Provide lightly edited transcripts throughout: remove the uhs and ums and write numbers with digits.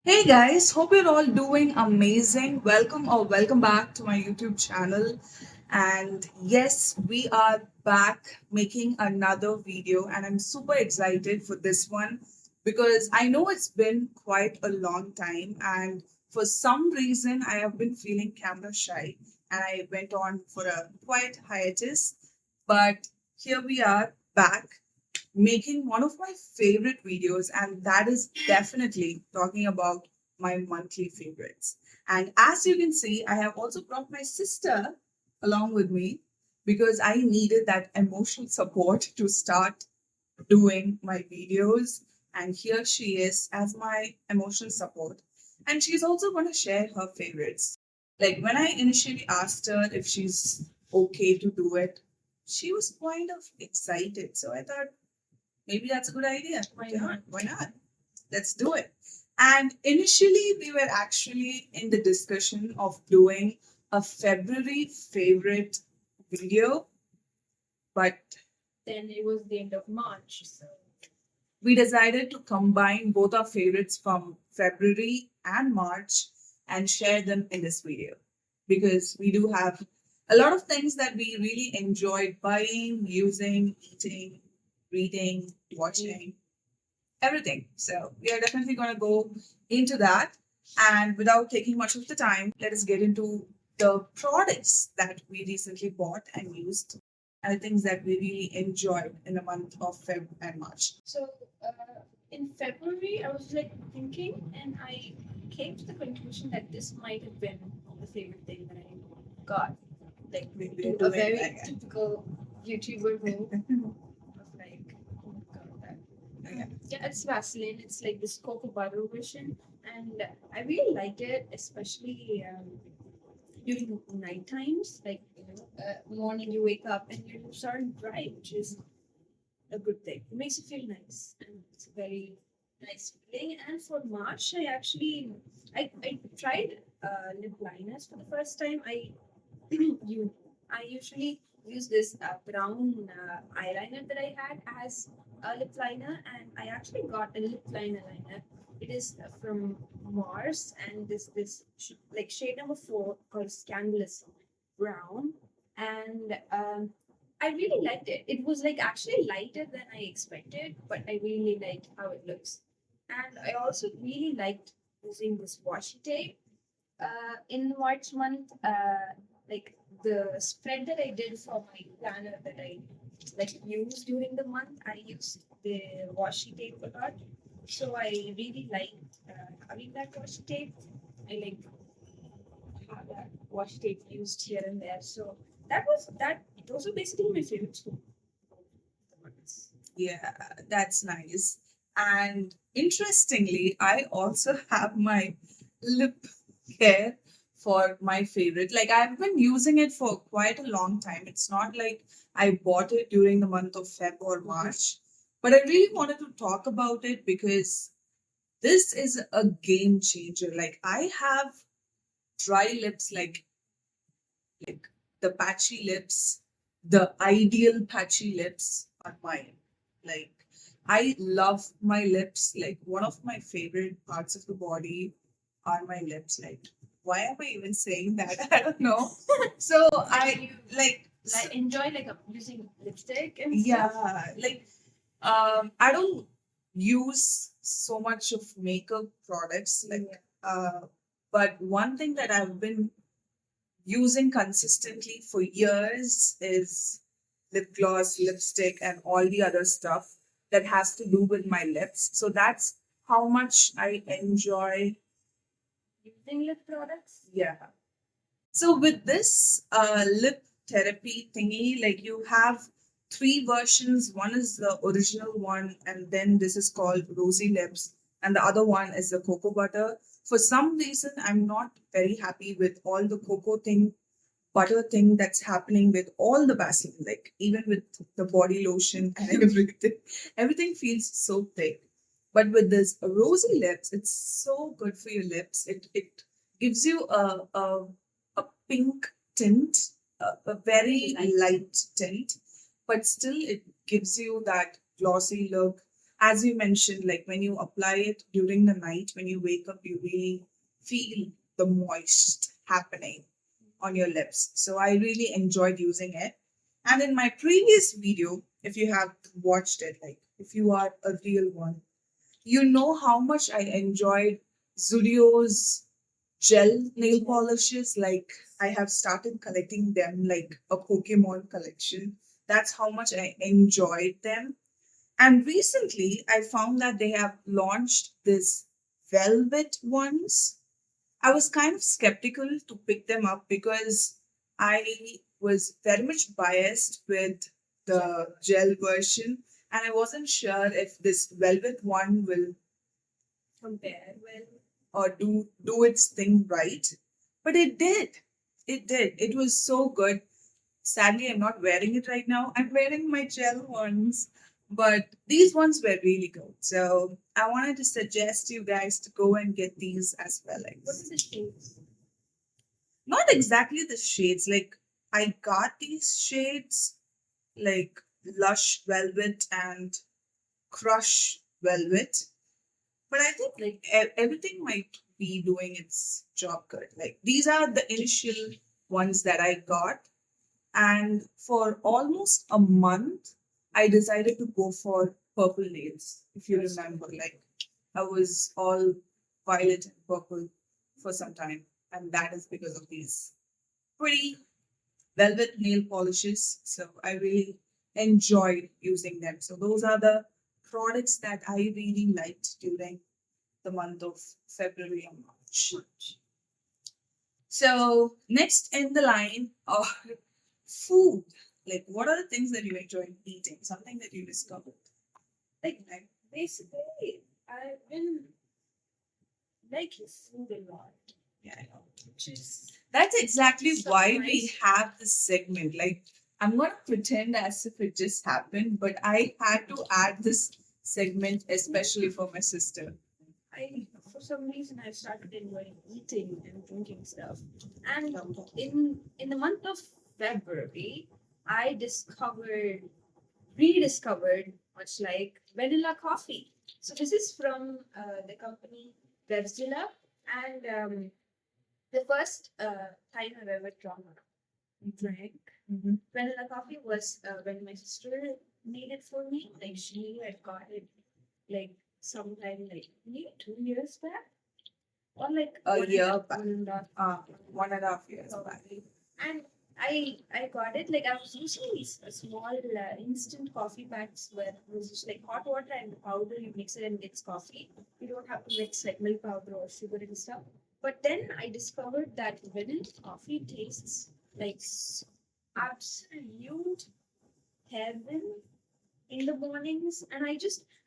Hey guys, hope you're all doing amazing. Welcome back to my YouTube channel. And yes, we are back making another video, and I'm super excited for this one because I know it's been quite a long time, and for some reason, I have been feeling camera shy and I went on for a quiet hiatus. But here we are back making one of my favorite videos, and that is definitely talking about my monthly favorites. And as you can see, I have also brought my sister along with me because I needed that emotional support to start doing my videos. And here she is as my emotional support. And she's also going to share her favorites. Like when I initially asked her if she's okay to do it, she was kind of excited. So I thought, maybe that's a good idea. Why not? Why not? Let's do it. And initially, we were actually in the discussion of doing a February favorite video, but Then it was the end of March. So we decided to combine both our favorites from February and March and share them in this video because we do have a lot of things that we really enjoyed buying, using, eating, reading, watching, everything. So we are definitely going to go into that. And without taking much of the time, let us get into the products that we recently bought and used and the things that we really enjoyed in the month of Feb and March. so in February, I was like thinking, and I came to the conclusion that this might have been the favorite thing that I got. Like We do didn't a do it very again. typical YouTuber move of like, oh my god, that. Yeah. Yeah, it's Vaseline. It's like this cocoa butter version, and I really like it, especially during night times. Like morning you wake up and your lips aren't dry, which is a good thing. It makes you feel nice, and it's a very nice feeling. And for March, I tried lip liners for the first time. I usually use this brown eyeliner that I had as a lip liner, and I actually got a lip liner. It is from Mars, and like shade number 4 called Scandalous Brown, and I really liked it. It was like actually lighter than I expected, but I really liked how it looks, and I also really liked using this washi tape in March month, like the spread that I did for my planner that I like used during the month, I used the washi tape a lot. So I really liked having that washi tape. I like have that washi tape used here and there. So that was that. Those are basically my favorites for the months. Yeah, that's nice. And interestingly, I also have my lip care for my favorite. Like I've been using it for quite a long time. It's not like I bought it during the month of Feb or March, but I really wanted to talk about it because this is a game changer. Like I have dry lips, like the patchy lips, the ideal patchy lips are mine. Like I love my lips. Like one of my favorite parts of the body are my lips. Like why am I even saying that? I don't know. So I like Like enjoy like using lipstick and yeah, stuff. like I don't use so much of makeup products like but one thing that I've been using consistently for years is lip gloss, lipstick, and all the other stuff that has to do with my lips. So that's how much I enjoy. Using lip products. Yeah. So with this lip therapy thingy, like you have three versions. One is the original one, and then this is called Rosy Lips, and the other one is the cocoa butter. For some reason, I'm not very happy with all the cocoa thing butter thing that's happening with all the Vaseline, like even with the body lotion and everything. Everything feels so thick. But with this rosy lips, it's so good for your lips. It gives you a pink tint, a very light tint, but still it gives you that glossy look. As you mentioned, like when you apply it during the night, when you wake up, you really feel the moist happening on your lips. So I really enjoyed using it. And in my previous video, if you have watched it, like if you are a real one, you know how much I enjoyed Zudio's gel nail polishes. Like I have started collecting them like a Pokemon collection. That's how much I enjoyed them. And recently I found that they have launched this velvet ones. I was kind of skeptical to pick them up because I was very much biased with the gel version, and I wasn't sure if this velvet one will Compare well. or do its thing right. But it did. It did. It was so good. Sadly, I'm not wearing it right now. I'm wearing my gel ones, but these ones were really good. So I wanted to suggest you guys to go and get these as well. Like, What is the shades? not exactly the shades. Like I got these shades like lush velvet and crush velvet, but I think like everything might be doing its job good. Like these are the initial ones that I got, and for almost a month, I decided to go for purple nails. If you remember, like I was all violet and purple for some time, and that is because of these pretty velvet nail polishes. So I really enjoyed using them. So those are the products that I really liked during the month of February and March. So next in the line are food. Like what are the things that you enjoy eating? Something that you discovered. Like basically, I've been liking food a lot, Yeah, I know. which is That's exactly so why we nice. have this segment. Like, I'm gonna pretend as if it just happened, but I had to add this segment especially for my sister. I for some reason I started enjoying eating and drinking stuff. And in the month of February, I rediscovered, much like vanilla coffee. So this is from the company Bevzilla, and the first time I've ever drank Mhm. vanilla coffee was when my sister made it for me. Like she had got it like sometime like maybe 2 years back, or like A year back. 1.5 1.5 years back. probably. And I got it like I was using these small instant coffee packs where it was just like hot water and the powder. You mix it and gets coffee. You don't have to mix like milk powder or sugar and stuff. But then I discovered that vanilla coffee tastes like absolute heaven in the mornings. And I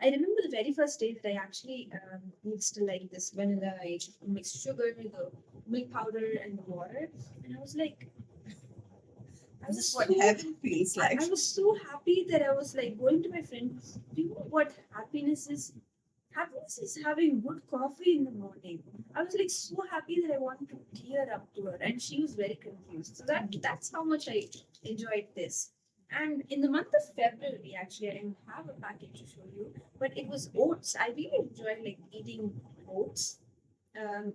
remember the very first day that I actually mixed like this vanilla. I mixed sugar, the milk powder, and the water, and I was like, I This was is what so heaven feels like. I was so happy that I was like going to my friend. Do you know what happiness is? Happiness is having good coffee in the morning. I was like so happy that I wanted to tear up to her, and she was very confused. So that's how much I enjoyed this. And in the month of February, actually, I didn't have a package to show you, but it was oats. I really enjoy like eating oats.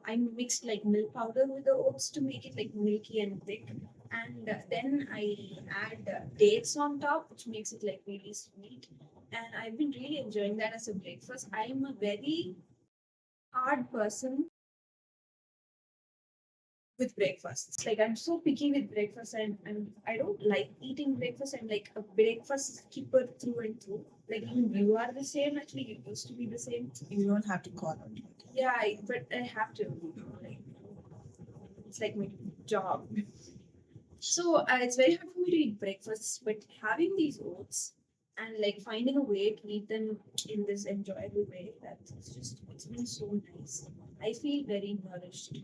I mixed like milk powder with the oats to make it like milky and thick, and then I add dates on top, which makes it like really sweet. And I've been really enjoying that as a breakfast. I'm a very hard person with breakfasts. Like I'm so picky with breakfast, and I don't like eating breakfast. I'm like a breakfast skipper through and through. Like even you are the same. Actually, you used to be the same. You don't have to call out. Yeah, but I have to. Like it's like my job. So it's very hard for me to eat breakfasts, but having these oats and like finding a way to eat them in this enjoyable way, it's been so nice. I feel very nourished.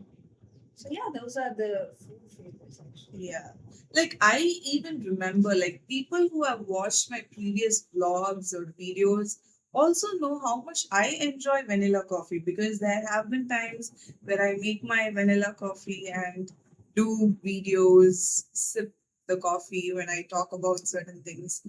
So yeah, those are the food favorites actually. Yeah. Like I even remember like people who have watched my previous vlogs or videos also know how much I enjoy vanilla coffee because there have been times where I make my vanilla coffee and do videos, sip the coffee when I talk about certain things.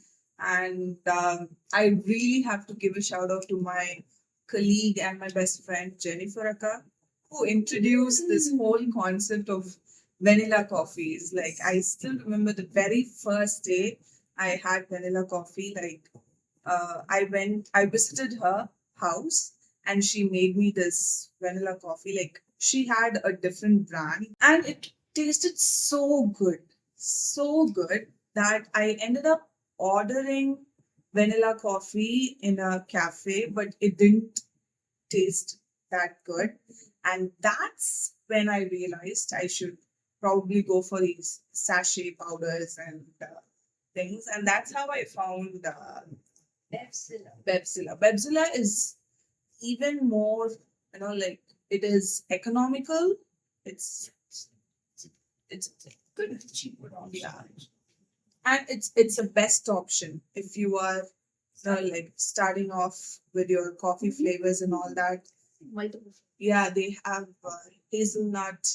And I really have to give a shout out to my colleague and my best friend Jennifer Akka, who introduced this whole concept of vanilla coffees. Like I still remember the very first day I had vanilla coffee. Like I visited her house and she made me this vanilla coffee. Like she had a different brand and it tasted so good that I ended up ordering vanilla coffee in a cafe, but it didn't taste that good. And that's when I realized I should probably go for these sachet powders and things. And that's how I found Bevzilla. Bevzilla. Bevzilla is even more, like it is economical. It's it's Good, cheaper option. yeah, and it's a best option if you are like starting off with your coffee flavors and all that. Multiple Yeah, they have hazelnut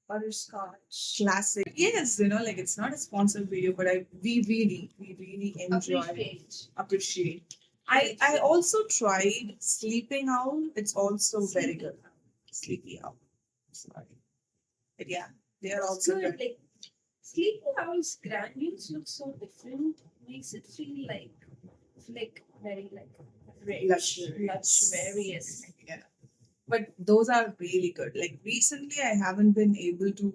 butterscotch. classic. Yes, like it's not a sponsored video, but we really enjoy appreciate. I also tried Sleeping Owl. It's also very good. Sleepy Owl. Sorry. But yeah, they are It's also good. good. Like Sleepy Owl's granules look so different. Makes it feel like very like rich, Luxurious. luxurious. Yeah. But those are really good. Like recently, I haven't been able to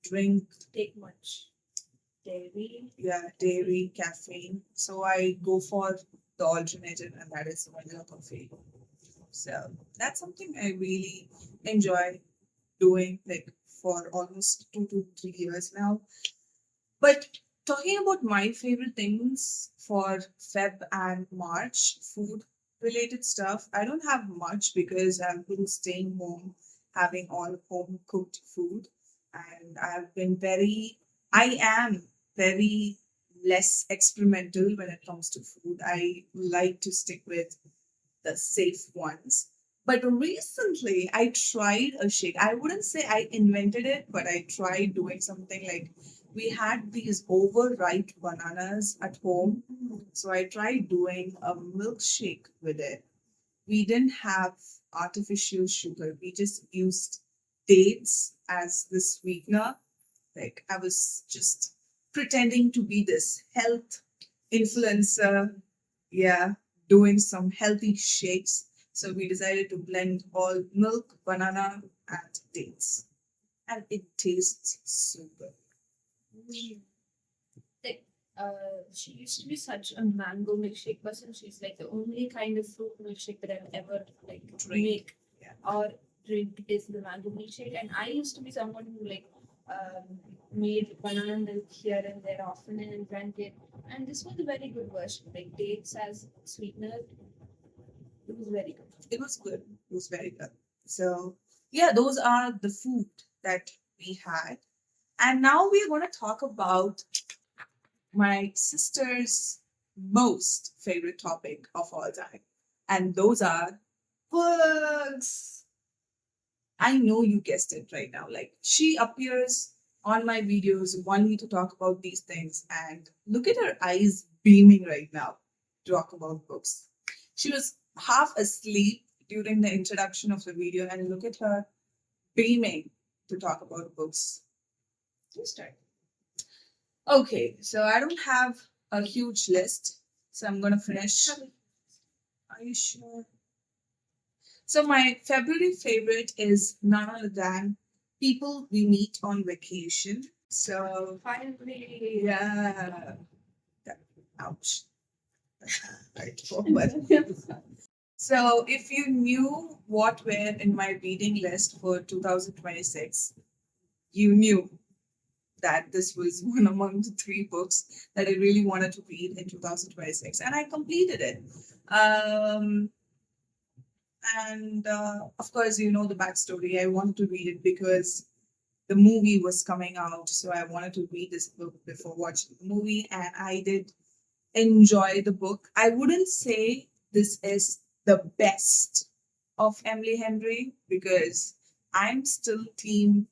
drink, Take much dairy. yeah, dairy, caffeine. So I go for the alternative, and that is vanilla coffee. So that's something I really enjoy doing, like for almost 2 to 3 years now. But talking about my favorite things for Feb and March, food related stuff, I don't have much because I've been staying home having all home cooked food. And I am very less experimental when it comes to food. I like to stick with the safe ones. But recently, I tried a shake. I wouldn't say I invented it, but I tried doing something like we had these overripe bananas at home. So I tried doing a milkshake with it. We didn't have artificial sugar, we just used dates as the sweetener. Like I was just pretending to be this health influencer, yeah, doing some healthy shakes. So we decided to blend all milk, banana, and dates. And it tastes so good. Like she used to be such a mango milkshake person. She's like the only kind of fruit milkshake that I've ever like Drink. make Yeah. or drink is the mango milkshake. And I used to be someone who like made banana milk here and there often and drank it. And this was a very good version. Like dates as sweetener, it was very good. It was good. It was very good. So, yeah, those are the food that we had. And now we're going to talk about my sister's most favorite topic of all time. And those are books. I know you guessed it right now. Like she appears on my videos wanting to talk about these things, and look at her eyes beaming right now to talk about books. She was half asleep during the introduction of the video, and look at her beaming to talk about books. You start. Okay, so I don't have a huge list, so I'm gonna finish. Are you sure? So my February favorite is none other than People We Meet on Vacation. So Finally, yeah, ouch. Right forward. So if you knew what were in my reading list for 2026, you knew that this was one among the three books that I really wanted to read in 2026, and I completed it. Um, and of course, you know the backstory. I wanted to read it because the movie was coming out, so I wanted to read this book before watching the movie, and I did enjoy the book. I wouldn't say this is the best of Emily Henry because I'm still team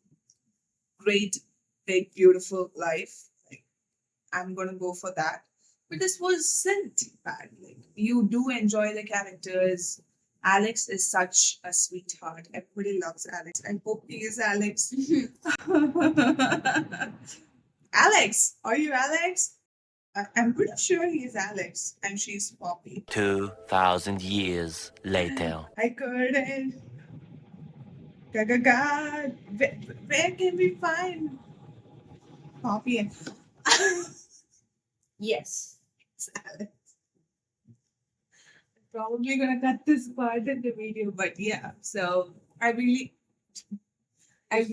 Great Big Beautiful Life. Like, I'm gonna go for that. but this wasn't bad. Like you do enjoy the characters. Alex is such a sweetheart. Everybody loves Alex. I hope he is Alex. Alex, are you Alex? I'm pretty sure he is Alex, and she's Poppy. 2,000 years later. I couldn't. God, where can we find Poppy and Yes. Alex? Probably gonna cut this part in the video, but yeah. I really, I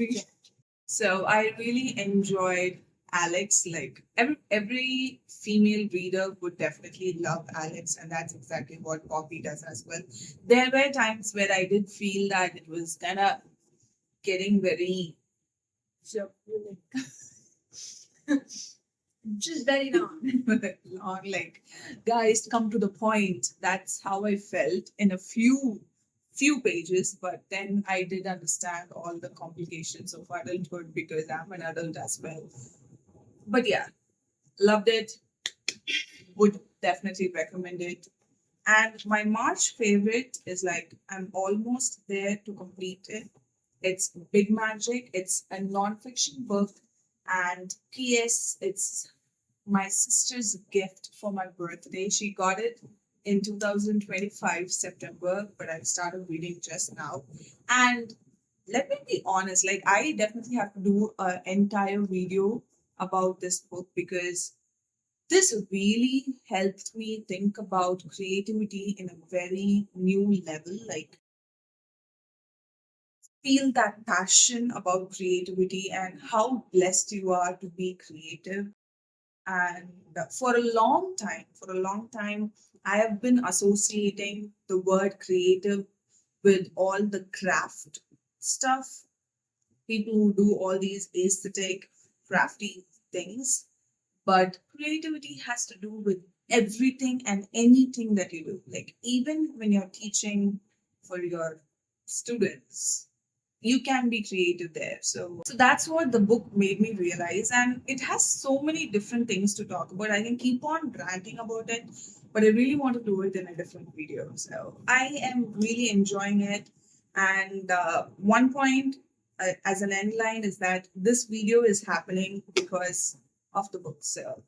really enjoyed Alex. Like every female reader would definitely love Alex, and that's exactly what Poppy does as well. There were times where I did feel that it was kind of getting very So, just very long. long. Like, guys, come to the point. That's how I felt in a few pages, but then I did understand all the complications of adulthood because I'm an adult as well. But yeah, loved it. Would definitely recommend it. And my March favorite is like I'm almost there to complete it. It's Big Magic. It's a non-fiction book. And P.S. It's my sister's gift for my birthday. She got it in 2025 September, but I started reading just now. And let me be honest, like I definitely have to do an entire video about this book because this really helped me think about creativity in a very new level. Like feel that passion about creativity and how blessed you are to be creative. And for a long time, I have been associating the word creative with all the craft stuff, people who do all these aesthetic, crafty things. But creativity has to do with everything and anything that you do. Like, even when you're teaching for your students, you can be creative there. So that's what the book made me realize. And it has so many different things to talk about. I can keep on ranting about it, but I really want to do it in a different video. So I am really enjoying it. And one point as an end line is that this video is happening because of the book. So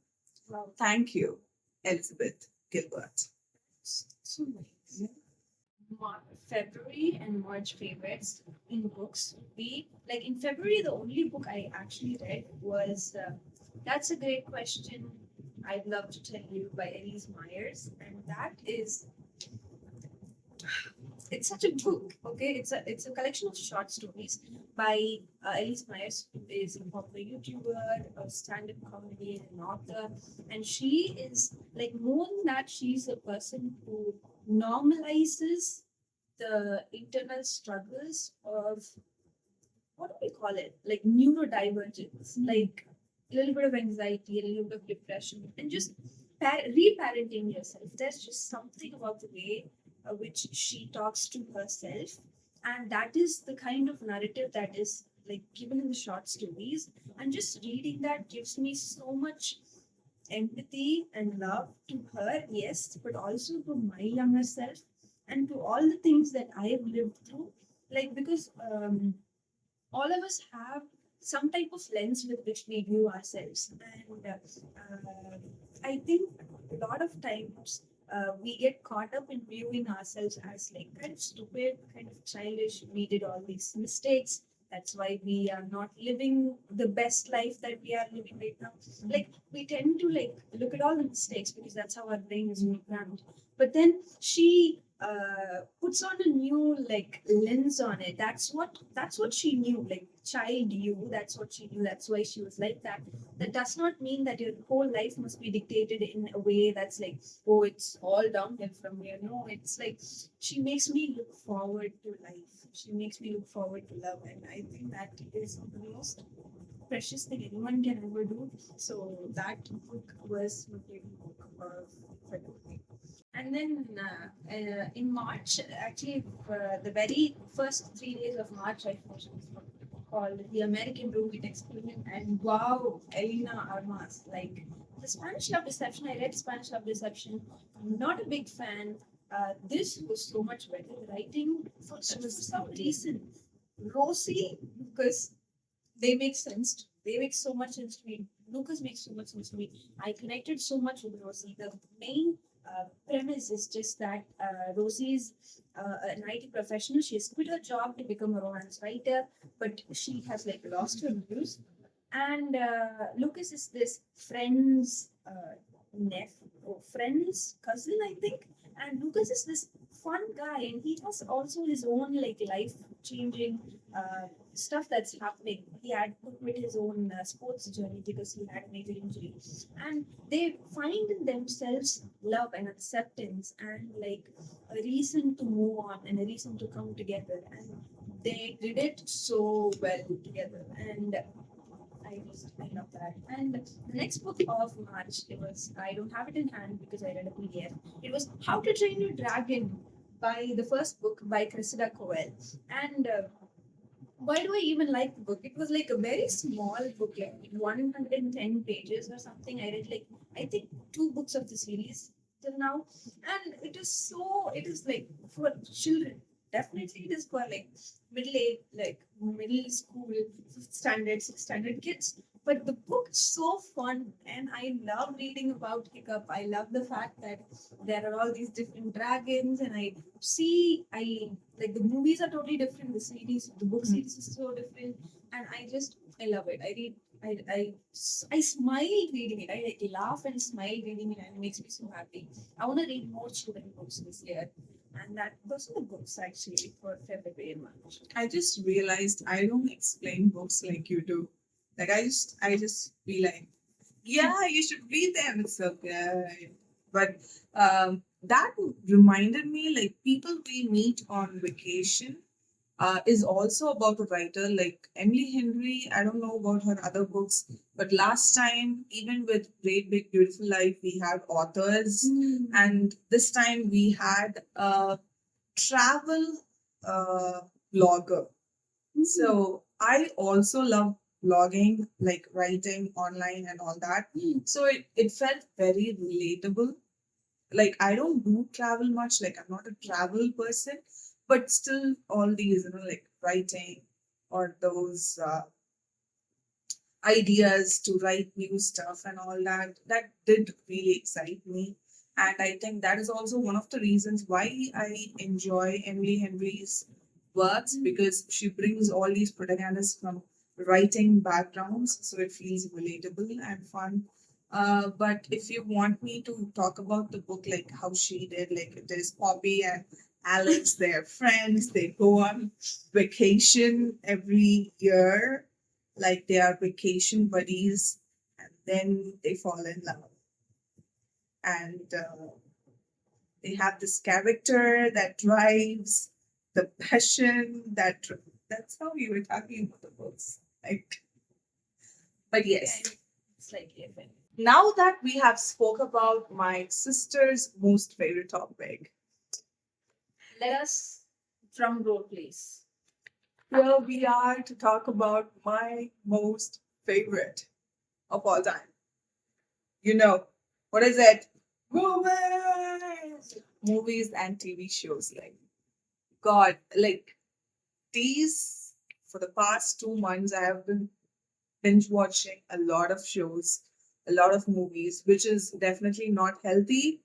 thank you, Elizabeth Gilbert. So nice. February and March favorites in books would be like in February, the only book I actually read was That's a Great Question I'd Love to Tell You by Elise Myers. And that is, it's such a book, okay? It's a collection of short stories by Elise Myers, who is a popular YouTuber, a stand-up comedian, an author, and she is like more than that. She's a person who normalizes the internal struggles of what do we call it? Like neurodivergence, like a little bit of anxiety, a little bit of depression, and just reparenting yourself. There's just something about the way which she talks to herself, and that is the kind of narrative that is like given in the short stories. And just reading that gives me so much empathy and love to her, yes, but also to my younger self and to all the things that I have lived through. Like, because all of us have some type of lens with which we view ourselves. And I think a lot of times we get caught up in viewing ourselves as like kind of stupid, kind of childish. We did all these mistakes. That's why we are not living the best life that we are living right now. Like we tend to like look at all the mistakes because that's how our brain is programmed. But then she puts on a new like lens on it. That's what she knew. Like child you, that's what she knew. That's why she was like that. That does not mean that your whole life must be dictated in a way that's like, oh, it's all downhill from here. No, it's like she makes me look forward to life. She makes me look forward to love, and I think that is the most precious thing anyone can ever do. So that book was my favorite book of February. And then in March, actually, the very first 3 days of March, I finished this book called The American Roommate Experiment. And wow, Elena Armas, like the Spanish Love Deception, I read Spanish Love Deception. I'm not a big fan. This was so much better. The writing for some reason, Rosie, because they make sense. They make so much sense to me. Lucas makes so much sense to me. I connected so much with Rosie. The main premise is just that Rosie is an IT professional. She has quit her job to become a romance writer, but she has like lost her muse. And Lucas is this friend's nephew, or friend's cousin, I think. And Lucas is this fun guy, and he has also his own like life changing stuff that's happening. He had to quit his own sports journey because he had a major injury, and they find in themselves love and acceptance and like a reason to move on and a reason to come together. And they did it so well together, and I love that. And the next book of March, it was, I don't have it in hand because I read a PDF. It was How to Train Your Dragon by the first book by Cressida Cowell. And why do I even like the book? It was like a very small book, like 110 pages or something. I read like, I think, two books of the series till now. And it is like for children. Definitely it is for like middle age, like middle school, fifth standard, sixth standard kids. But the book is so fun, and I love reading about Hiccup. I love the fact that there are all these different dragons, and I like the movies are totally different. The series, the book series is so different, and I love it. I read. I smile reading it. I like laugh and smile reading it, and it makes me so happy. I want to read more children books this year, and those are the books actually for February and March. I just realized I don't explain books like you do. Like I just be like, yeah, you should read them. It's okay. But that reminded me, like people we meet on vacation is also about a writer like Emily Henry. I don't know about her other books, but last time, even with Great Big Beautiful Life, we had authors, and this time we had a travel blogger. So I also love blogging, like writing online and all that. So it felt very relatable. Like I don't do travel much, like I'm not a travel person, but still all these, like writing or those ideas to write new stuff and all that, that did really excite me. And I think that is also one of the reasons why I enjoy Emily Henry's works, because she brings all these protagonists from writing backgrounds, so it feels relatable and fun. But if you want me to talk about the book, like how she did, like there's Poppy and Alex, they're friends, they go on vacation every year, like they are vacation buddies, and then they fall in love. And they have this character that drives the passion that's how we were talking about the books. Like, but yes. Yeah, it's like even. Now that we have spoke about my sister's most favorite topic, Let us drum roll, please. here we are to talk about my most favorite of all time. You know, what is it? Movies! Movies and TV shows. Like, God, like these, for the past 2 months, I have been binge watching a lot of shows, a lot of movies, which is definitely not healthy.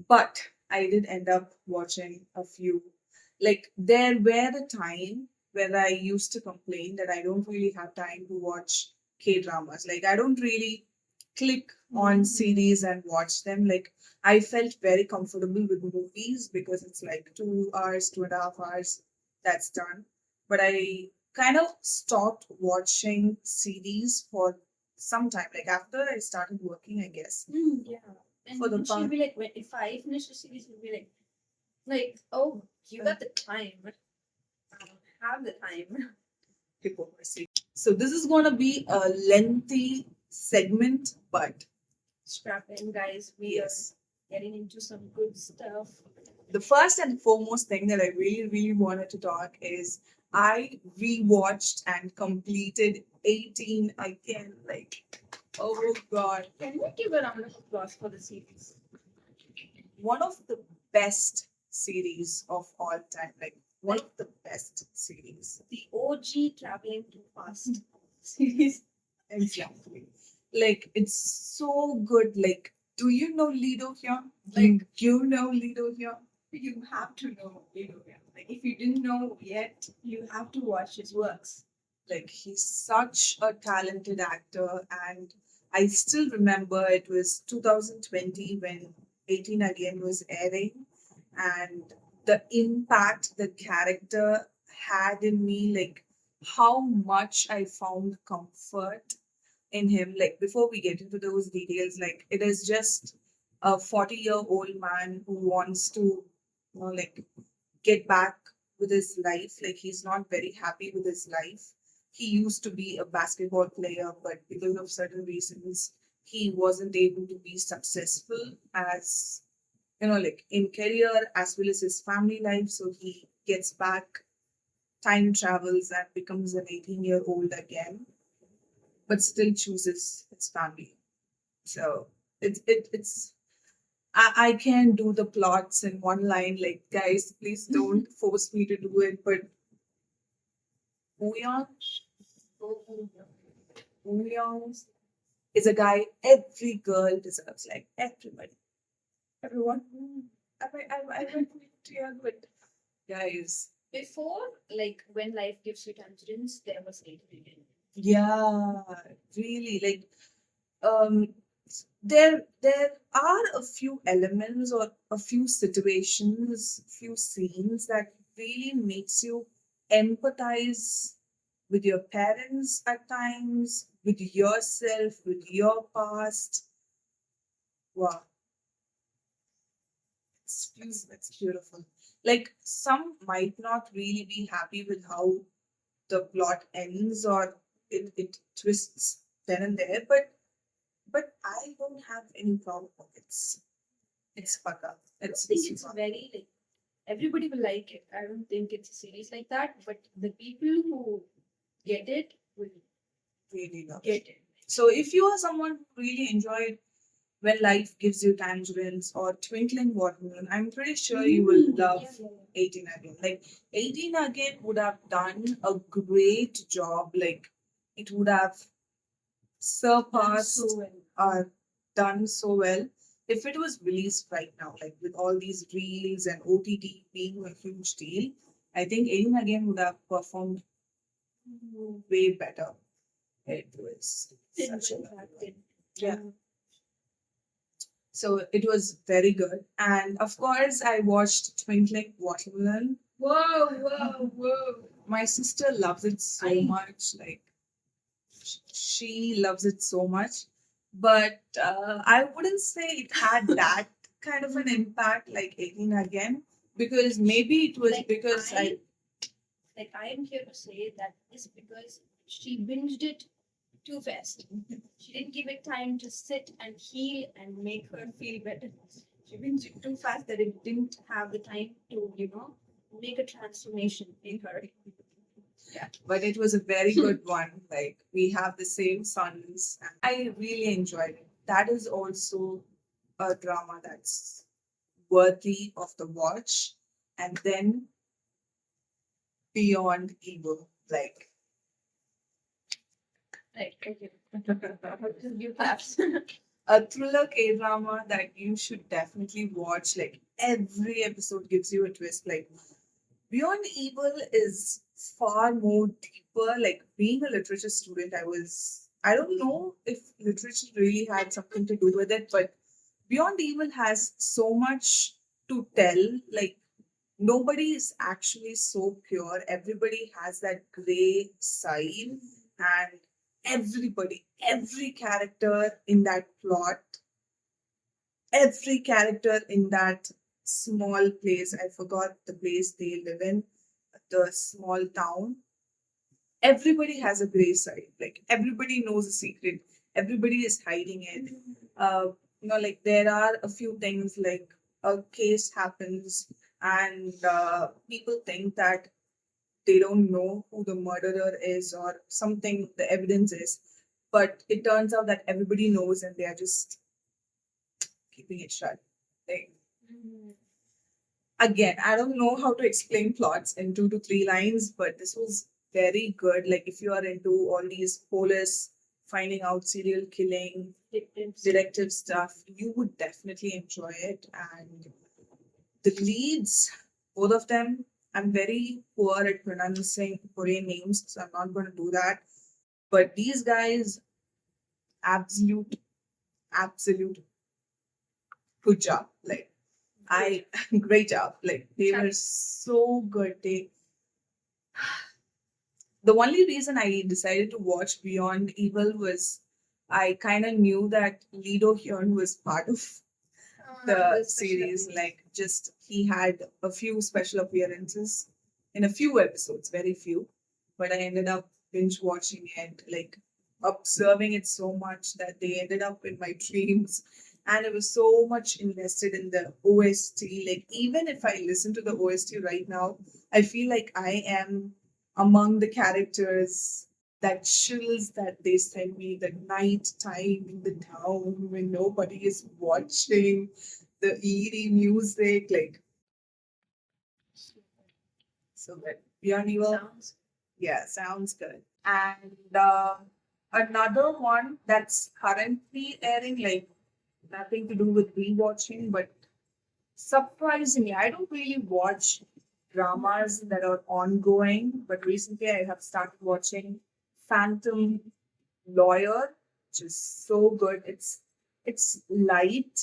But I did end up watching a few. Like there were a time where I used to complain that I don't really have time to watch K dramas. Like I don't really click on series and watch them. Like I felt very comfortable with movies because it's like 2 hours, 2.5 hours, that's done. But I kind of stopped watching series for some time. Like after I started working, I guess. Yeah. And For the then she'll past be like, if I finish the series, she'll be like, oh, you got the time. I don't have the time. hypocrisy. So this is going to be a lengthy segment, but Strap in, guys. We yes, are getting into some good stuff. the first and foremost thing that I really, really wanted to talk is I rewatched and completed 18 again. Like Oh God. Can we give a round of applause for the series? One of the best series of all time. Like one of the best series. The OG Traveling Too Fast series. Exactly. Like it's so good. Like, do you know Lido here? Like, you know Lido here? you have to know Leoya. Like, if you didn't know yet, you have to watch his works. Like he's such a talented actor, and I still remember it was 2020 when 18 Again was airing, and the impact the character had in me, like how much I found comfort in him. Like before we get into those details, like it is just a 40-year-old man who wants to, like get back with his life. Like he's not very happy with his life. He used to be a basketball player, but because of certain reasons, he wasn't able to be successful as, like in career as well as his family life. So he gets back, time travels, and becomes an 18-year-old again, but still chooses his family. So it's I can do the plots in one line. Like, guys, please don't force me to do it. But Ouyang, Ouyang is a guy every girl deserves. Like everybody, everyone. I went to your good guys. Before, like, when life gives you tangerines, there was 18 Yeah, really. Like, um, there are a few elements or a few situations, few scenes that really makes you empathize with your parents at times, with yourself, with your past. Wow, it's beautiful. Like some might not really be happy with how the plot ends or it twists then and there, but I don't have any problem with it. It's paka. I It's think it's super. very, like, everybody will like it. I don't think it's a series like that, but the people who get it will Really love it. get it. So if you are someone who really enjoyed When Life Gives You Tangerines or Twinkling Watermelon, I'm pretty sure you will love Yeah, 18 Again. Like 18 Again would have done a great job. Like it would have surpassed so well. done so well if it was released right now, like with all these reels and OTT being a huge deal. I think 18 Again would have performed way better. It was Didn't such a win lovely back one. then. Yeah. So it was very good. And of course, I watched Twinkling Watermelon. Whoa, whoa, whoa. My sister loves it so much. Like, she loves it so much. But I wouldn't say it had that kind of an impact like 18 Again, because maybe it was Like, because I am here to say that is because she binged it too fast. She didn't give it time to sit and heal and make her feel better. She binged it too fast that it didn't have the time to, make a transformation in her. Yeah. but it was a very good one. Like we have the same sons. I really enjoyed it. That is also a drama that's worthy of the watch. And then Beyond Evil, like Right. Okay. Just give claps. a thriller K drama that you should definitely watch. Like every episode gives you a twist. Like Beyond Evil is far more deeper. Like being a literature student, I don't know if literature really had something to do with it, but Beyond Evil has so much to tell. Like nobody is actually so pure. Everybody has that gray side, and every character in that plot, every character in that small place, I forgot the place they live in, the small town, everybody has a gray side. Like everybody knows a secret, everybody is hiding it. uh like there are a few things, like a case happens, and people think that they don't know who the murderer is or something the evidence is, but it turns out that everybody knows and they are just keeping it shut. Like, Mm. again, I don't know how to explain plots in 2 to 3 lines, but this was very good. Like, if you are into all these police finding out serial killing, Detectives. detective stuff, you would definitely enjoy it. And the leads, both of them, I'm very poor at pronouncing Korean names, so I'm not going to do that. But these guys, absolute, absolute good job. Like, I, great job. Like, they were so good. The only reason I decided to watch Beyond Evil was I kind of knew that Lee Do Hyun was part of the series. Like, just he had a few special appearances in a few episodes, very few, but I ended up binge watching it, like observing it so much that they ended up in my dreams. And it was so much invested in the OST. Like, even if I listen to the OST right now, I feel like I am among the characters. That chills that they send me, the night time in the town when nobody is watching, the eerie music, like, so good. Beyond Evil, Sounds. yeah, sounds good. And another one that's currently airing, like nothing to do with rewatching, but surprisingly, I don't really watch dramas that are ongoing, but recently I have started watching Phantom Lawyer, which is so good. It's light,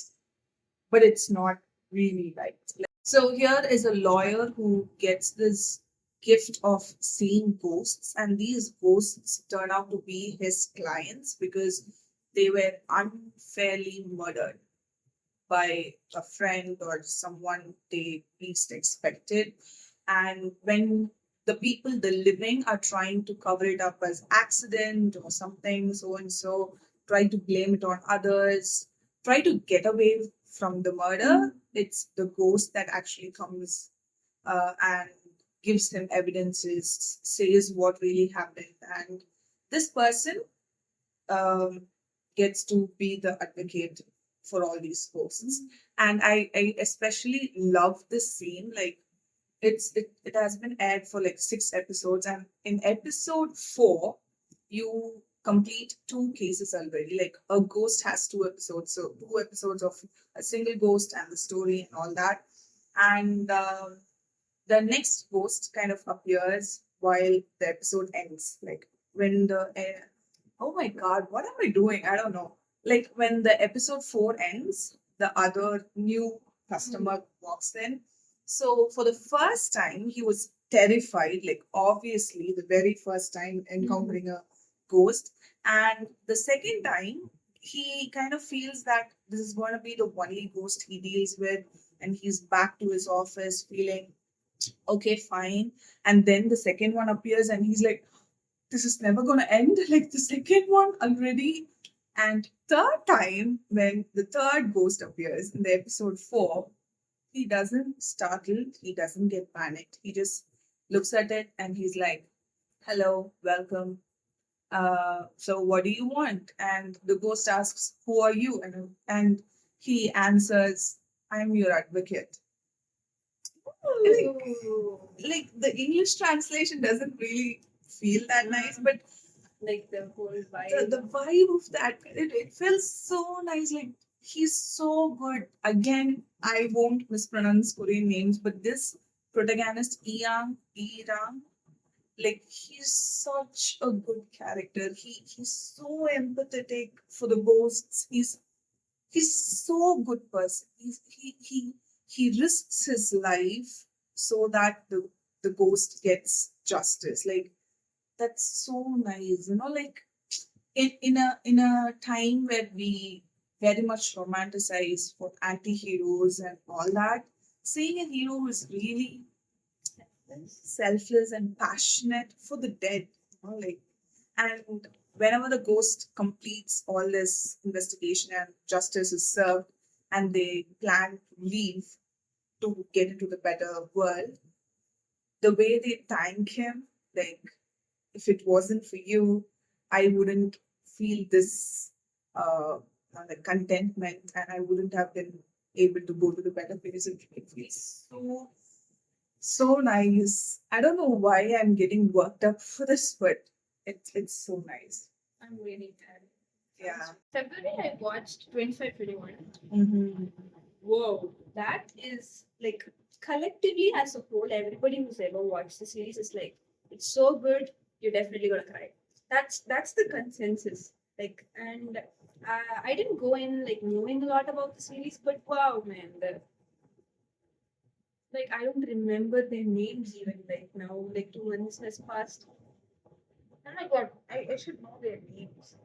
but it's not really light. So here is a lawyer who gets this gift of seeing ghosts, and these ghosts turn out to be his clients because they were unfairly murdered by a friend or someone they least expected. And when the people, the living, are trying to cover it up as accident or something, so and so, try to blame it on others, try to get away from the murder, it's the ghost that actually comes and gives him evidences, says what really happened. And this person um, gets to be the advocate for all these posts. And I especially love this scene. Like, it has been aired for like 6 episodes, and in episode 4, you complete 2 cases already. Like, a ghost has 2 episodes, so 2 episodes of a single ghost and the story and all that. And the next ghost kind of appears while the episode ends. Like, when oh my god, what am I doing? I don't know. Like, when the episode 4 ends, the other new customer walks in. So for the first time, he was terrified, like, obviously, the very first time encountering a ghost. And the second time, he kind of feels that this is going to be the only ghost he deals with. And he's back to his office feeling okay, fine. And then the second one appears, and he's like, this is never going to end. Like, the second one already. And third time, when the third ghost appears in the episode 4, he doesn't startle, he doesn't get panicked. He just looks at it and he's like, hello, welcome. So what do you want? And the ghost asks, who are you? And he answers, I'm your advocate. Like, Ooh. like the English translation doesn't really feel that nice, but Like the whole the, vibe. the vibe of that, it feels so nice. Like, he's so good. Again, I won't mispronounce Korean names, but this protagonist, Irang, like, he's such a good character. He's so empathetic for the ghosts. He's so good person. He risks his life so that the ghost gets justice. Like, that's so nice. Like, in a time where we very much romanticize for anti-heroes and all that, seeing a hero who is really selfless and passionate for the dead, like, and whenever the ghost completes all this investigation and justice is served and they plan to leave to get into the better world, the way they thank him, like, if it wasn't for you, I wouldn't feel this like contentment, and I wouldn't have been able to go to the better place. It feels so nice. I don't know why I'm getting worked up for this, but it's so nice. I'm really glad. Yeah. February, I watched 2521. Mm-hmm. Whoa, that is like collectively as a whole, everybody who's ever watched the series is like, it's so good, you're definitely gonna cry. That's the consensus. Like, and I didn't go in like knowing a lot about the series, but wow, man, like I don't remember their names even like now. Like 2 months has passed. Oh my god, I should know their names.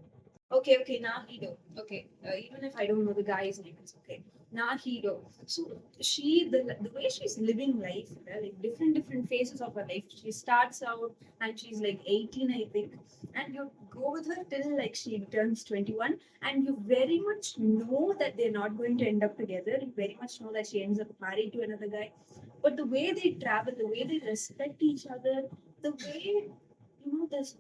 Okay, Nahido. Okay, even if I don't know the guy's name, it's okay. Nahido. So the way she's living life, like different phases of her life. She starts out and she's like 18, I think, and you go with her till like she turns 21, and you very much know that they're not going to end up together. You very much know that she ends up married to another guy. But the way they travel, the way they respect each other, the way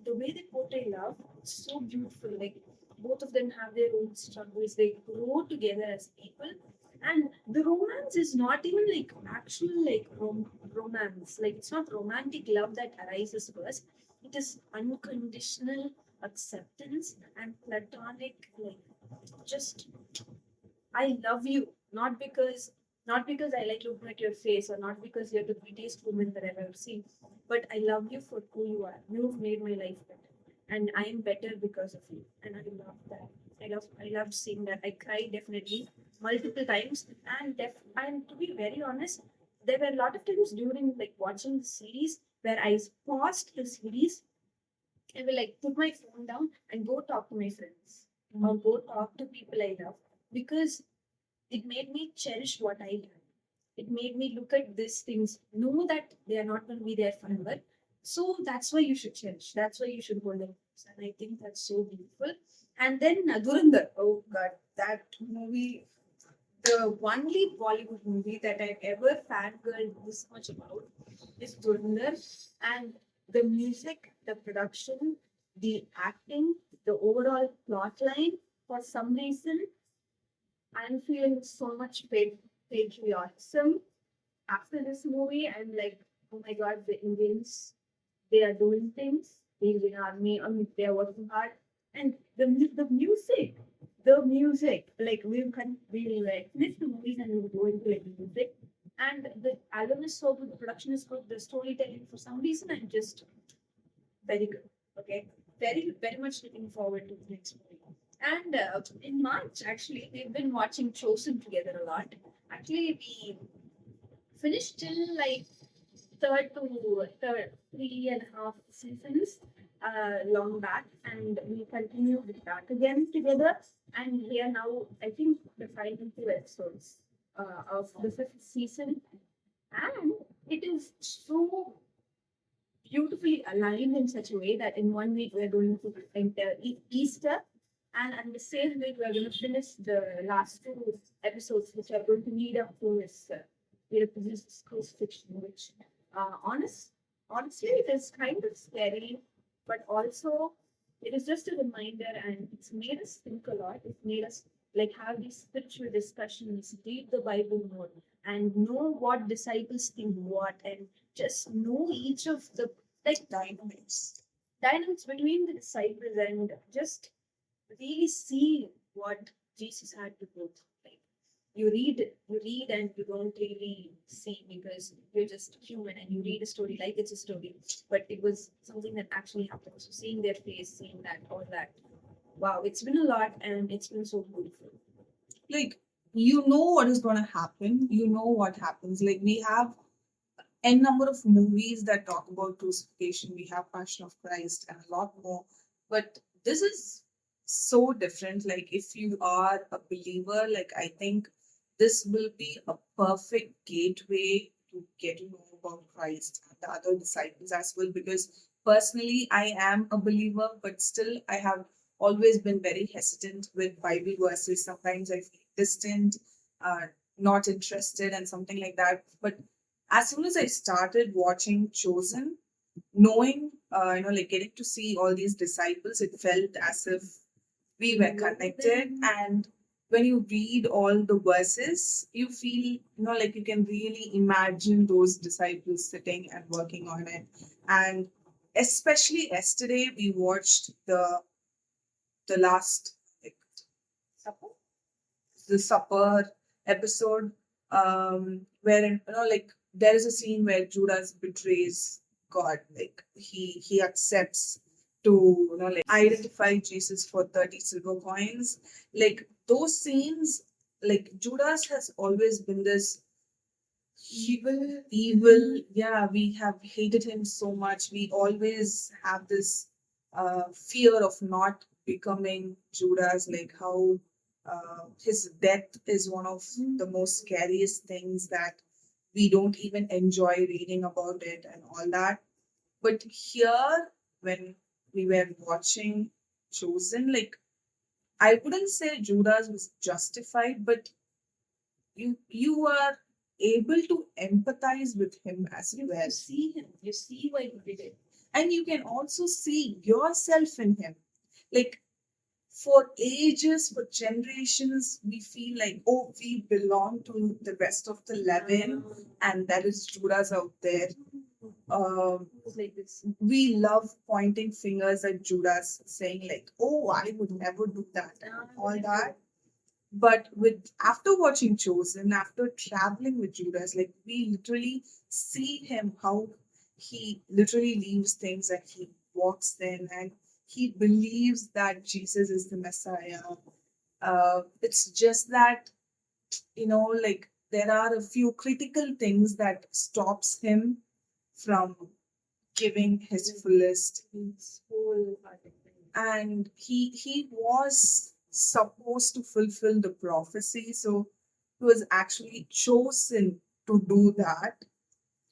the way they portray love, it's so beautiful. Like both of them have their own struggles. They grow together as people, and the romance is not even like actual like romance. Like it's not romantic love that arises first. It is unconditional acceptance and platonic, like just I love you, not because I like looking at your face or not because you're the prettiest woman that I've ever seen, but I love you for who you are. You've made my life better, and I am better because of you, and I love that. I love seeing that. I cried definitely multiple times, and to be very honest, there were a lot of times during like watching the series where I paused the series and will like put my phone down and go talk to my friends or go talk to people I love because it made me cherish what I learned. It made me look at these things, know that they are not going to be there forever. So that's why you should cherish. That's why you should hold them. And I think that's so beautiful. And then Durandar. Oh God, that movie, the only Bollywood movie that I've ever fangirled this much about is Durandar. And the music, the production, the acting, the overall plot line, for some reason, I'm feeling so much patriotism after this movie. I'm like, oh my god, the Indians, they are doing things. The Indian army, I mean, they are working hard. And the music, like we like finish the movies and we'll go into like music. And the album is so good, the production is good, the storytelling for some reason I'm just very good. Okay, very much looking forward to the next movie. And in March, actually, we've been watching Chosen together a lot. Actually, we finished till like third 3.5 seasons long back, and we continue with that again together. And we are now, I think, the final 2 episodes of the fifth season, and it is so beautifully aligned in such a way that in 1 week we're going to enter Easter, and on the same week we're going to finish the last 2 episodes, which are going to lead up to this crucifixion, which honestly it is kind of scary, but also it is just a reminder, and it's made us think a lot. It made us like have these spiritual discussions, read the Bible more, and know what disciples think what, and just know each of the like dynamics between the disciples, and just really see what Jesus had to go through. Like you read and you don't really see because you're just human and you read a story like it's a story, but it was something that actually happened. So seeing their face, seeing that, all that, wow, it's been a lot and it's been so beautiful. Like, you know what is going to happen, you know what happens. Like, we have n number of movies that talk about crucifixion, we have Passion of Christ and a lot more, but this is so different. Like, if you are a believer, like, I think this will be a perfect gateway to get to know about Christ and the other disciples as well, because personally I am a believer, but still I have always been very hesitant with Bible verses. Sometimes I feel distant, uh, not interested and something like that. But as soon as I started watching Chosen, knowing, like getting to see all these disciples, it felt as if we were connected. And when you read all the verses, you feel, like you can really imagine those disciples sitting and working on it. And especially yesterday, we watched the last, like, Supper? the supper episode, wherein, like, there is a scene where Judas betrays God. Like, he accepts to, like, identify Jesus for 30 silver coins. Like, those scenes, like, Judas has always been this evil. Yeah, we have hated him so much. We always have this fear of not becoming Judas, like how his death is one of the most scariest things that we don't even enjoy reading about it and all that. But here, when we were watching Chosen, like, I wouldn't say Judas was justified, but you are able to empathize with him as well. You see him. You see why he did it. And you can also see yourself in him. Like, for ages, for generations, we feel like, oh, we belong to the rest of the 11, and that is Judas out there. It's like this. We love pointing fingers at Judas, saying, like, oh, I would never do that, and all that. But with after watching Chosen, after traveling with Judas, like, we literally see him how he literally leaves things and he walks in and he believes that Jesus is the Messiah. It's just that, like, there are a few critical things that stops him from giving his fullest. His whole hearted thing. And he was supposed to fulfill the prophecy, so he was actually chosen to do that.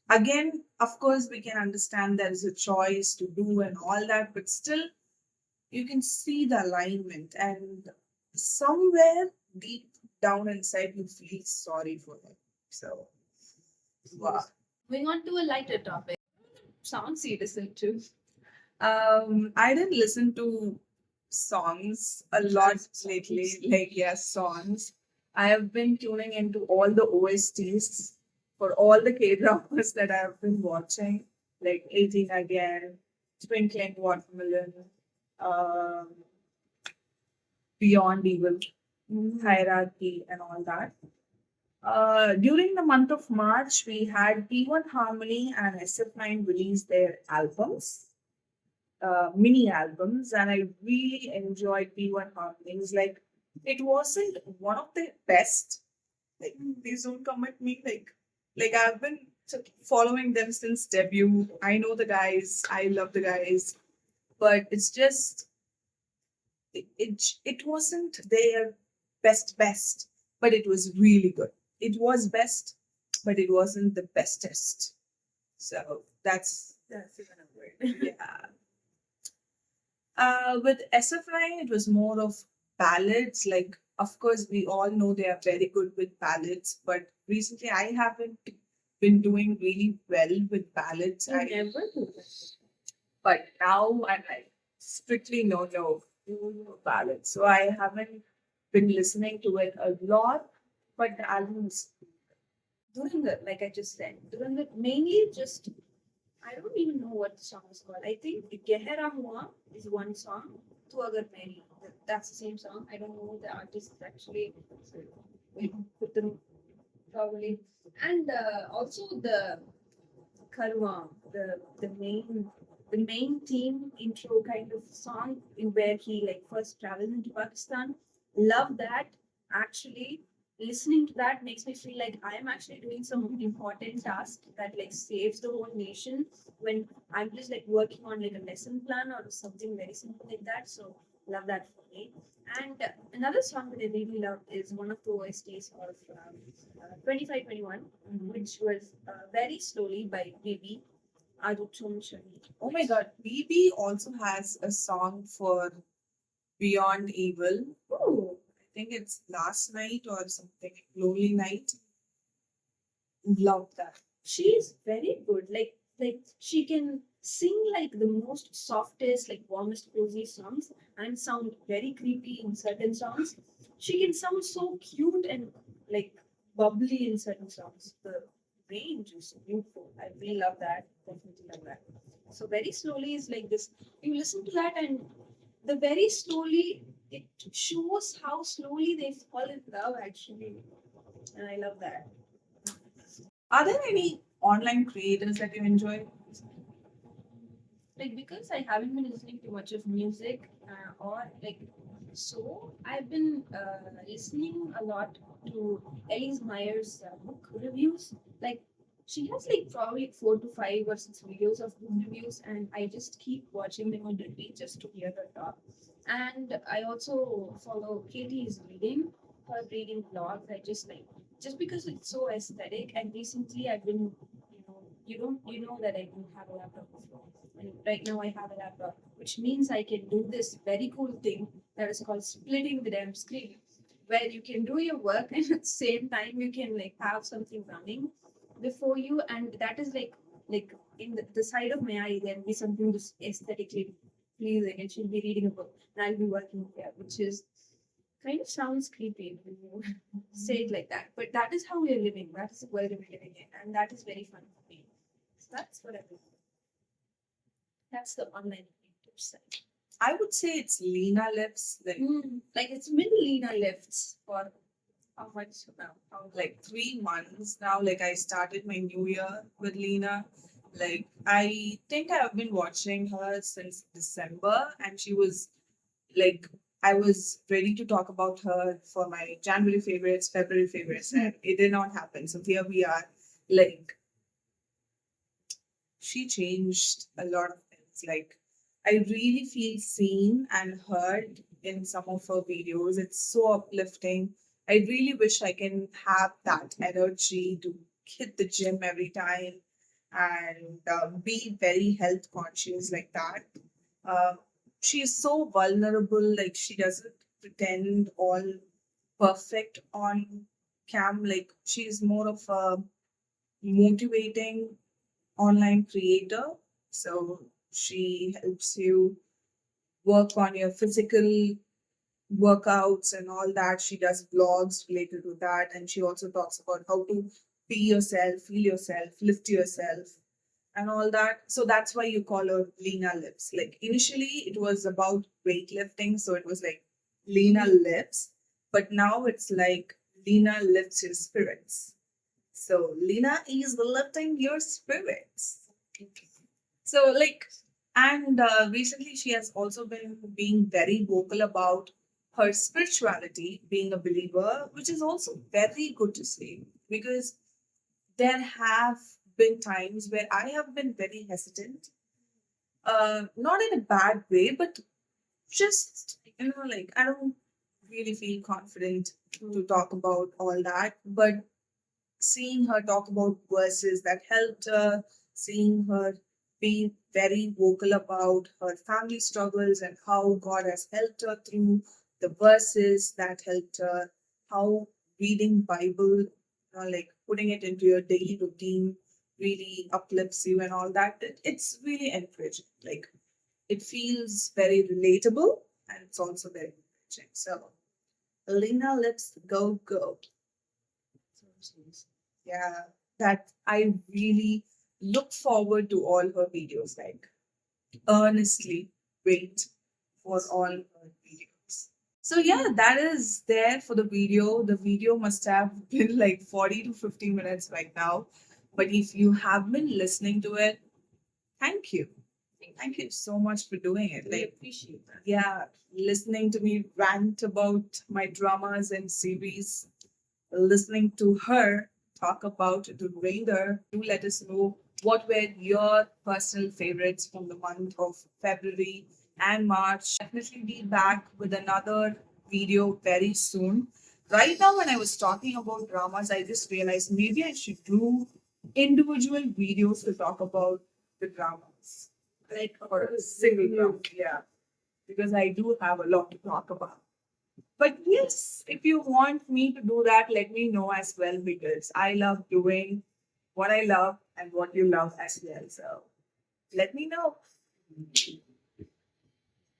Again, of course, we can understand there is a choice to do and all that, but still, you can see the alignment, and somewhere deep down inside, you feel sorry for him. So, wow. Moving on to a lighter topic. Songs you listen to. I didn't listen to songs a lot lately. Like, yes, songs. I have been tuning into all the OSTs for all the K dramas that I have been watching, like 18 Again, Twinkling Watermelon, um, Beyond Evil, Hierarchy, and all that. During the month of March, we had P1 Harmony and SF9 release their albums, mini albums, and I really enjoyed P1 Harmonies. Like, it wasn't one of the best. Like, please don't come at me. Like, I've been following them since debut. I know the guys. I love the guys, but it's just it wasn't their best, but it was really good. It was best, but it wasn't the bestest. So that's even a word. Yeah. With SF9, it was more of ballads. Like, of course, we all know they are very good with ballads, but recently I haven't been doing really well with ballads. You never do that. But now I'm like strictly no ballads. So I haven't been listening to it a lot, but the albums. During the, like I just said, during the mainly just, I don't even know what the song is called. I think Gehra Hua is one song. Tu Agar Meri. That's the same song. I don't know the artist actually. So we'll put them probably. And also the Karwa, the main theme intro kind of song in where he like first travels into Pakistan. Love that. Actually, listening to that makes me feel like I am actually doing some important task that like saves the whole nation when I'm just like working on like a lesson plan or something very simple like that. So love that for me. And another song that I really love is one of the OSTs of 2521, which was very slowly by Baby Aruchum Shani. Oh my god, BB also has a song for Beyond Evil. Oh, I think it's Last Night or something. Lonely Night. Love that. She's very good. Like she can sing like the most softest, like warmest, cozy songs and sound very creepy in certain songs. She can sound so cute and like bubbly in certain songs. The range is beautiful. I really love that. Definitely love that. So very slowly is like this. You listen to that and the very slowly it shows how slowly they fall in love actually. And I love that. Are there any online creators that you enjoy? Like because I haven't been listening to much of music or like so I've been listening a lot to Elise Meyer's book reviews. Like she has like probably 4 to 5 or 6 videos of book reviews, and I just keep watching them on repeat just to hear her talk. And I also follow Katie's reading, her reading blogs. I just like just because it's so aesthetic. And recently I've been, you know that I don't have a laptop before, and right now I have a laptop, which means I can do this very cool thing that is called splitting the damn screen, where you can do your work and at the same time you can like have something running before you, and that is like in the side of my eye there'll be something just aesthetically pleasing, and she'll be reading a book and I'll be working here, which is kind of sounds creepy when you say it like that. But that is how we are living. That is the world we're living in, and that is very fun for me. So that's what I do. That's the online creator side. I would say it's Lena Lips, Like it's been Lena lifts for how much now? How like 3 months now. Like I started my new year with Lena. Like I think I've been watching her since December, and she was like I was ready to talk about her for my January favorites, February favorites, and it did not happen. So here we are. Like she changed a lot of things. Like I really feel seen and heard in some of her videos. It's so uplifting. I really wish I can have that energy to hit the gym every time and be very health conscious like that. Uh, she is so vulnerable. Like she doesn't pretend all perfect on cam. Like she's more of a motivating online creator. So she helps you work on your physical workouts and all that. She does vlogs related to that. And she also talks about how to be yourself, feel yourself, lift yourself, and all that. So that's why you call her Lena Lips. Like initially, it was about weightlifting. So it was like Lena Lips. But now it's like Lena lifts your spirits. So Lena is lifting your spirits. So like, and recently she has also been being very vocal about her spirituality, being a believer, which is also very good to see because there have been times where I have been very hesitant, not in a bad way, but just like I don't really feel confident to talk about all that, but seeing her talk about verses that helped her, seeing her be very vocal about her family struggles and how God has helped her through the verses that helped her, how reading Bible, like putting it into your daily routine really uplifts you and all that. It's really encouraging. Like it feels very relatable and it's also very encouraging. So Lena, let's go. Yeah, that I really look forward to all her videos. Like earnestly wait for all her videos. So yeah, that is there for the video. The video must have been like 40 to 50 minutes right now. But if you have been listening to it, thank you. Thank you so much for doing it. I Like appreciate that. yeah, listening to me rant about my dramas and series, listening to her talk about the remainder. Do let us know what were your personal favorites from the month of February and March. Definitely be back with another video very soon. Right now, when I was talking about dramas, I just realized maybe I should do individual videos to talk about the dramas, like for a single drama. Yeah, because I do have a lot to talk about. But yes, if you want me to do that, let me know as well because I love doing what I love and what you love as well. So let me know.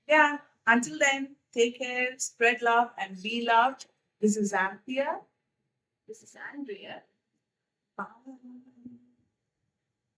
Yeah, until then, take care, spread love, and be loved. This is Anthea. This is Andrea. Bye.